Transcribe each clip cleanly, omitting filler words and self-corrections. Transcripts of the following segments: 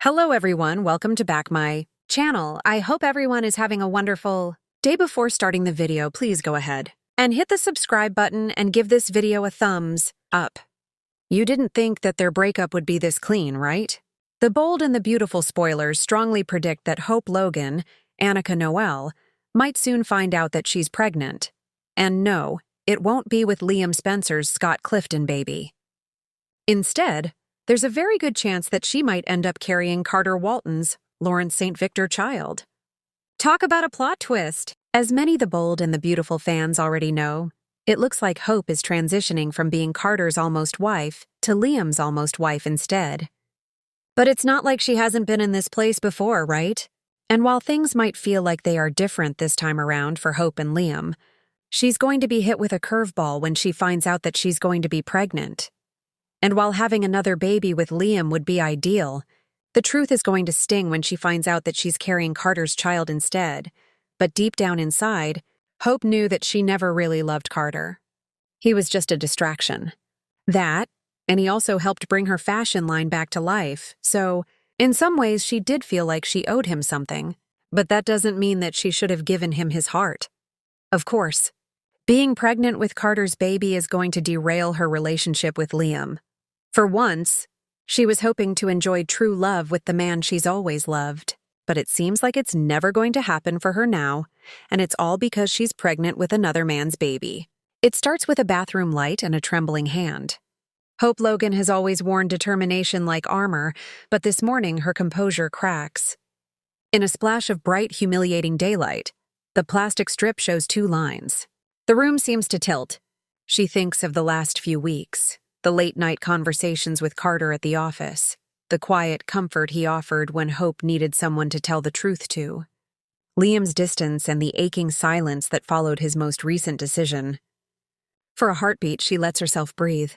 Hello everyone, welcome to back my channel. I hope everyone is having a wonderful day. Before starting the video, please go ahead and hit the subscribe button and give this video a thumbs up. You didn't think that their breakup would be this clean, right? The bold and the beautiful spoilers strongly predict that Hope Logan, Annika Noel, might soon find out that she's pregnant. And no, it won't be with Liam Spencer's Scott Clifton baby. Instead, there's a very good chance that she might end up carrying Carter Walton's Lawrence St. Victor child. Talk about a plot twist! As many the bold and the beautiful fans already know, it looks like Hope is transitioning from being Carter's almost wife to Liam's almost wife instead. But it's not like she hasn't been in this place before, right? And while things might feel like they are different this time around for Hope and Liam, she's going to be hit with a curveball when she finds out that she's going to be pregnant. And while having another baby with Liam would be ideal, the truth is going to sting when she finds out that she's carrying Carter's child instead. But deep down inside, Hope knew that she never really loved Carter. He was just a distraction. That, and he also helped bring her fashion line back to life, so in some ways she did feel like she owed him something, but that doesn't mean that she should have given him his heart. Of course, being pregnant with Carter's baby is going to derail her relationship with Liam. For once, she was hoping to enjoy true love with the man she's always loved, but it seems like it's never going to happen for her now, and it's all because she's pregnant with another man's baby. It starts with a bathroom light and a trembling hand. Hope Logan has always worn determination like armor, but this morning her composure cracks. In a splash of bright, humiliating daylight, the plastic strip shows 2 lines. The room seems to tilt. She thinks of the last few weeks. The late-night conversations with Carter at the office, the quiet comfort he offered when Hope needed someone to tell the truth to, Liam's distance and the aching silence that followed his most recent decision. For a heartbeat, she lets herself breathe.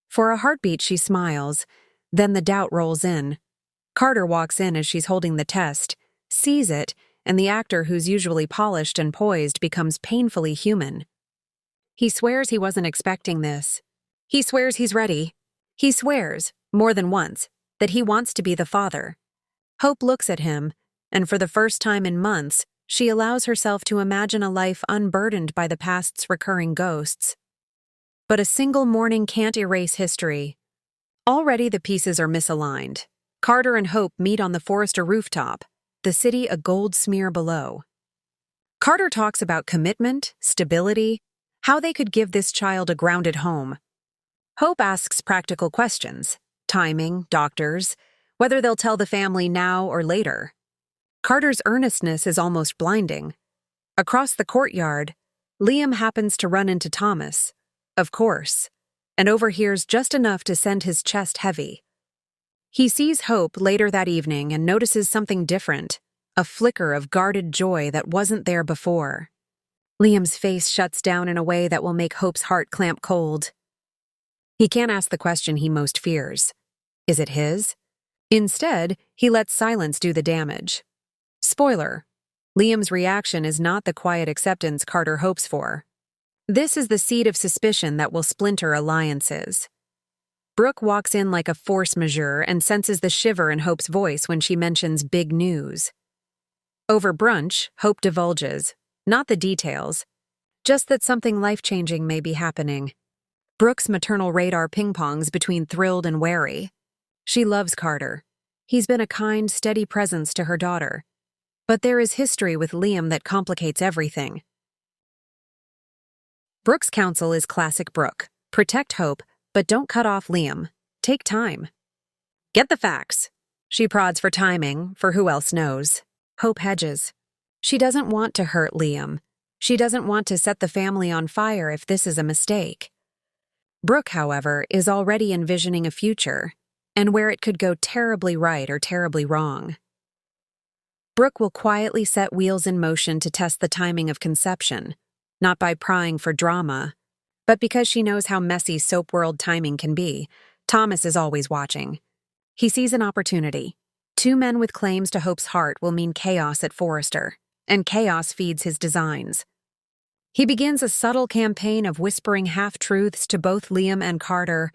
For a heartbeat, she smiles. Then the doubt rolls in. Carter walks in as she's holding the test, sees it, and the actor who's usually polished and poised becomes painfully human. He swears he wasn't expecting this. He swears he's ready. He swears, more than once, that he wants to be the father. Hope looks at him, and for the first time in months, she allows herself to imagine a life unburdened by the past's recurring ghosts. But a single morning can't erase history. Already the pieces are misaligned. Carter and Hope meet on the Forrester rooftop, the city a gold smear below. Carter talks about commitment, stability, how they could give this child a grounded home. Hope asks practical questions, timing, doctors, whether they'll tell the family now or later. Carter's earnestness is almost blinding. Across the courtyard, Liam happens to run into Thomas, of course, and overhears just enough to send his chest heavy. He sees Hope later that evening and notices something different, a flicker of guarded joy that wasn't there before. Liam's face shuts down in a way that will make Hope's heart clamp cold. He can't ask the question he most fears. Is it his? Instead, he lets silence do the damage. Spoiler: Liam's reaction is not the quiet acceptance Carter hopes for. This is the seed of suspicion that will splinter alliances. Brooke walks in like a force majeure and senses the shiver in Hope's voice when she mentions big news. Over brunch, Hope divulges, not the details, just that something life-changing may be happening. Brooke's maternal radar ping-pongs between thrilled and wary. She loves Carter. He's been a kind, steady presence to her daughter. But there is history with Liam that complicates everything. Brooke's counsel is classic Brooke. Protect Hope, but don't cut off Liam. Take time. Get the facts. She prods for timing, for who else knows. Hope hedges. She doesn't want to hurt Liam. She doesn't want to set the family on fire if this is a mistake. Brooke, however, is already envisioning a future, and where it could go terribly right or terribly wrong. Brooke will quietly set wheels in motion to test the timing of conception, not by prying for drama, but because she knows how messy soap world timing can be. Thomas is always watching. He sees an opportunity. 2 men with claims to Hope's heart will mean chaos at Forrester, and chaos feeds his designs. He begins a subtle campaign of whispering half-truths to both Liam and Carter,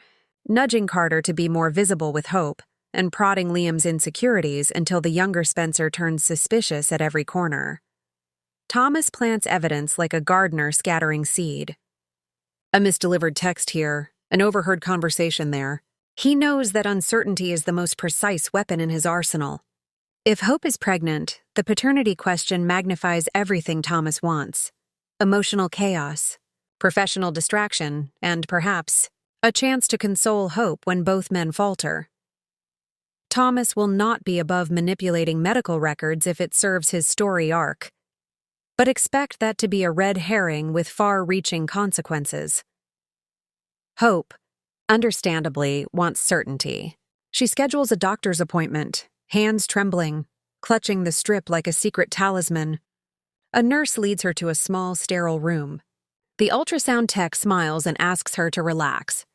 nudging Carter to be more visible with Hope, and prodding Liam's insecurities until the younger Spencer turns suspicious at every corner. Thomas plants evidence like a gardener scattering seed. A misdelivered text here, an overheard conversation there. He knows that uncertainty is the most precise weapon in his arsenal. If Hope is pregnant, the paternity question magnifies everything Thomas wants: emotional chaos, professional distraction, and perhaps a chance to console Hope when both men falter. Thomas will not be above manipulating medical records if it serves his story arc, but expect that to be a red herring with far-reaching consequences. Hope, understandably, wants certainty. She schedules a doctor's appointment, hands trembling, clutching the strip like a secret talisman. A nurse leads her to a small, sterile room. The ultrasound tech smiles and asks her to relax.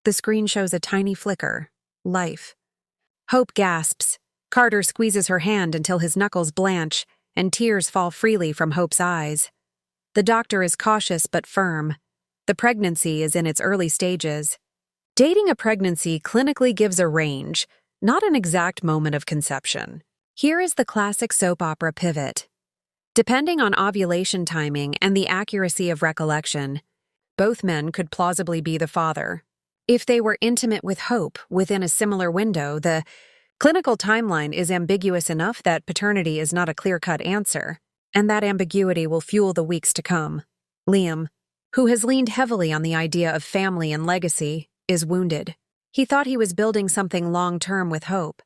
The screen shows a tiny flicker. Life. Hope gasps. Carter squeezes her hand until his knuckles blanch, and tears fall freely from Hope's eyes. The doctor is cautious but firm. The pregnancy is in its early stages. Dating a pregnancy clinically gives a range, not an exact moment of conception. Here is the classic soap opera pivot. Depending on ovulation timing and the accuracy of recollection, both men could plausibly be the father. If they were intimate with Hope within a similar window, the clinical timeline is ambiguous enough that paternity is not a clear-cut answer, and that ambiguity will fuel the weeks to come. Liam, who has leaned heavily on the idea of family and legacy, is wounded. He thought he was building something long-term with Hope.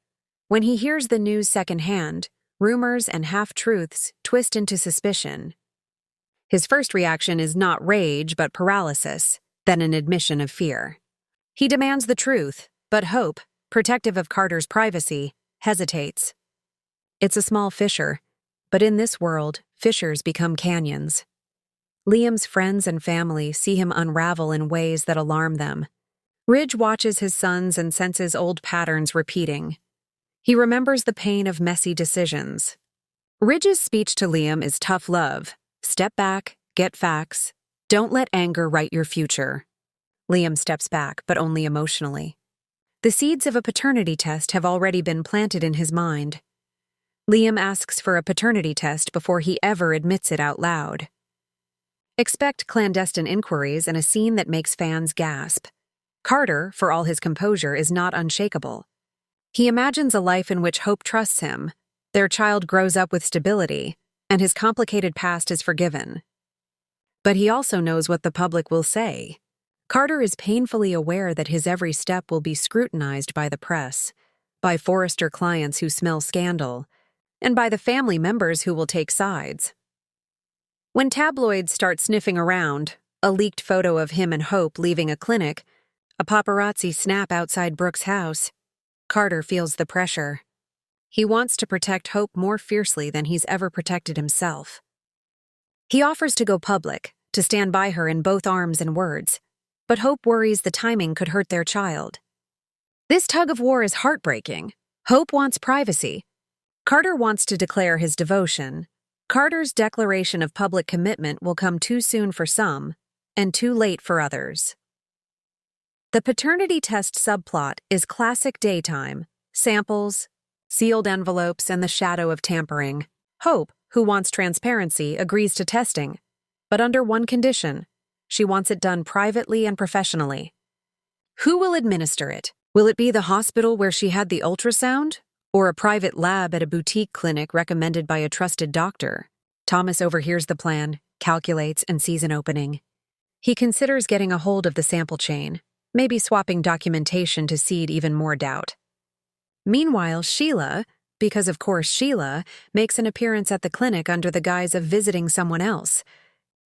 When he hears the news secondhand, rumors and half-truths twist into suspicion. His first reaction is not rage but paralysis, then an admission of fear. He demands the truth, but Hope, protective of Carter's privacy, hesitates. It's a small fissure, but in this world, fissures become canyons. Liam's friends and family see him unravel in ways that alarm them. Ridge watches his sons and senses old patterns repeating. He remembers the pain of messy decisions. Ridge's speech to Liam is tough love. Step back, get facts. Don't let anger write your future. Liam steps back, but only emotionally. The seeds of a paternity test have already been planted in his mind. Liam asks for a paternity test before he ever admits it out loud. Expect clandestine inquiries and a scene that makes fans gasp. Carter, for all his composure, is not unshakable. He imagines a life in which Hope trusts him, their child grows up with stability, and his complicated past is forgiven. But he also knows what the public will say. Carter is painfully aware that his every step will be scrutinized by the press, by Forrester clients who smell scandal, and by the family members who will take sides. When tabloids start sniffing around, a leaked photo of him and Hope leaving a clinic, a paparazzi snap outside Brooke's house, Carter feels the pressure. He wants to protect Hope more fiercely than he's ever protected himself. He offers to go public, to stand by her in both arms and words, but Hope worries the timing could hurt their child. This tug of war is heartbreaking. Hope wants privacy. Carter wants to declare his devotion. Carter's declaration of public commitment will come too soon for some, and too late for others. The paternity test subplot is classic daytime, samples, sealed envelopes, and the shadow of tampering. Hope, who wants transparency, agrees to testing, but under one condition. She wants it done privately and professionally. Who will administer it? Will it be the hospital where she had the ultrasound? Or a private lab at a boutique clinic recommended by a trusted doctor? Thomas overhears the plan, calculates, and sees an opening. He considers getting a hold of the sample chain, maybe swapping documentation to seed even more doubt. Meanwhile, Sheila, because of course Sheila, makes an appearance at the clinic under the guise of visiting someone else.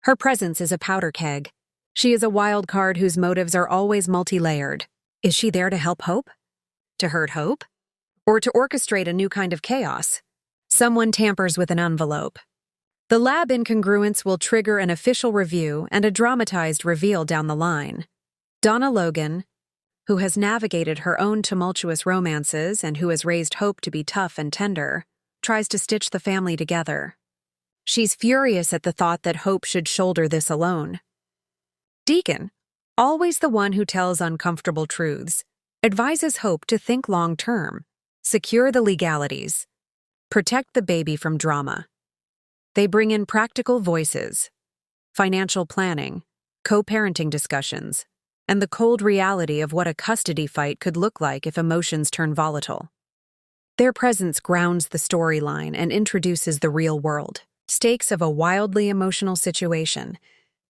Her presence is a powder keg. She is a wild card whose motives are always multi-layered. Is she there to help Hope? To hurt Hope? Or to orchestrate a new kind of chaos? Someone tampers with an envelope. The lab incongruence will trigger an official review and a dramatized reveal down the line. Donna Logan, who has navigated her own tumultuous romances and who has raised Hope to be tough and tender, tries to stitch the family together. She's furious at the thought that Hope should shoulder this alone. Deacon, always the one who tells uncomfortable truths, advises Hope to think long-term, secure the legalities, protect the baby from drama. They bring in practical voices, financial planning, co-parenting discussions, and the cold reality of what a custody fight could look like if emotions turn volatile. Their presence grounds the storyline and introduces the real world. Stakes of a wildly emotional situation.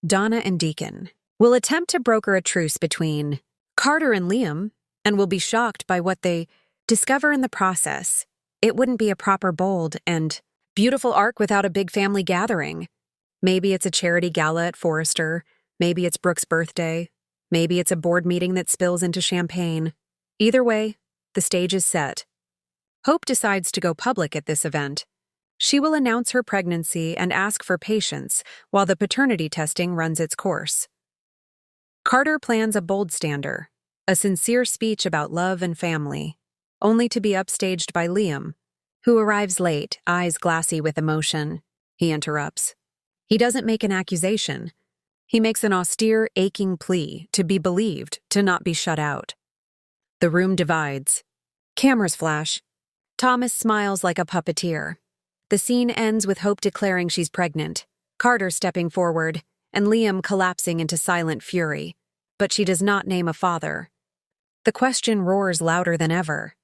Donna and Deacon will attempt to broker a truce between Carter and Liam and will be shocked by what they discover in the process. It wouldn't be a proper, bold, and beautiful arc without a big family gathering. Maybe it's a charity gala at Forrester. Maybe it's Brooke's birthday. Maybe it's a board meeting that spills into champagne. Either way, the stage is set. Hope decides to go public at this event. She will announce her pregnancy and ask for patience while the paternity testing runs its course. Carter plans a bold stander, a sincere speech about love and family, only to be upstaged by Liam, who arrives late, eyes glassy with emotion. He interrupts. He doesn't make an accusation. He makes an austere, aching plea to be believed, to not be shut out. The room divides. Cameras flash. Thomas smiles like a puppeteer. The scene ends with Hope declaring she's pregnant, Carter stepping forward, and Liam collapsing into silent fury. But she does not name a father. The question roars louder than ever.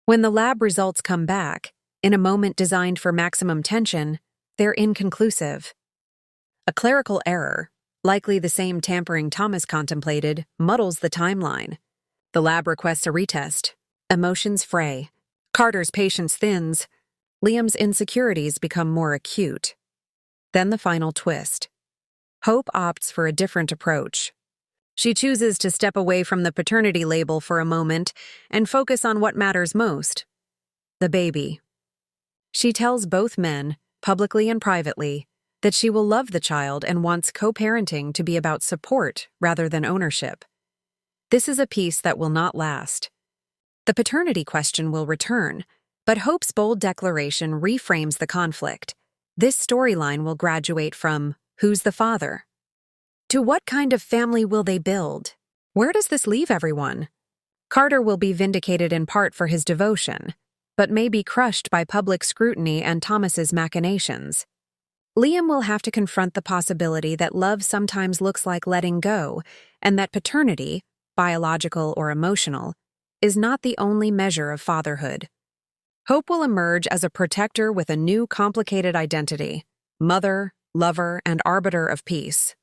When the lab results come back, in a moment designed for maximum tension, they're inconclusive. A clerical error, likely the same tampering Thomas contemplated, muddles the timeline. The lab requests a retest. Emotions fray. Carter's patience thins. Liam's insecurities become more acute. Then the final twist. Hope opts for a different approach. She chooses to step away from the paternity label for a moment and focus on what matters most: the baby. She tells both men, publicly and privately, that she will love the child and wants co-parenting to be about support rather than ownership. This is a piece that will not last. The paternity question will return, but Hope's bold declaration reframes the conflict. This storyline will graduate from "Who's the father?" to "What kind of family will they build?" Where does this leave everyone? Carter will be vindicated in part for his devotion, but may be crushed by public scrutiny and Thomas's machinations. Liam will have to confront the possibility that love sometimes looks like letting go, and that paternity, biological or emotional, is not the only measure of fatherhood. Hope will emerge as a protector with a new complicated identity: mother, lover, and arbiter of peace.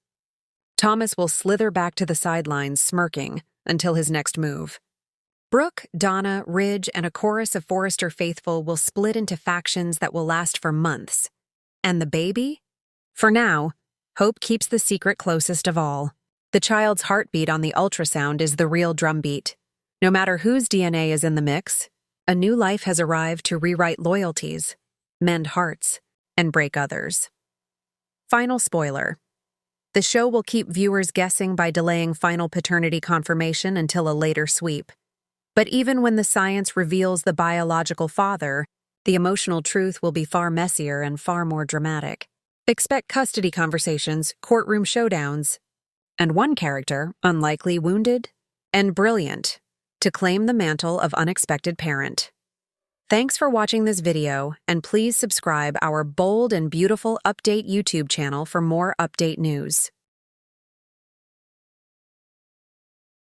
Thomas will slither back to the sidelines smirking until his next move. Brooke, Donna, Ridge, and a chorus of Forrester faithful will split into factions that will last for months. And the baby? For now, Hope keeps the secret closest of all. The child's heartbeat on the ultrasound is the real drumbeat. No matter whose DNA is in the mix, a new life has arrived to rewrite loyalties, mend hearts, and break others. Final spoiler. The show will keep viewers guessing by delaying final paternity confirmation until a later sweep. But even when the science reveals the biological father, the emotional truth will be far messier and far more dramatic. Expect custody conversations, courtroom showdowns, and one character, unlikely wounded and brilliant, to claim the mantle of unexpected parent. Thanks for watching this video, and please subscribe our bold and beautiful update YouTube channel for more update news.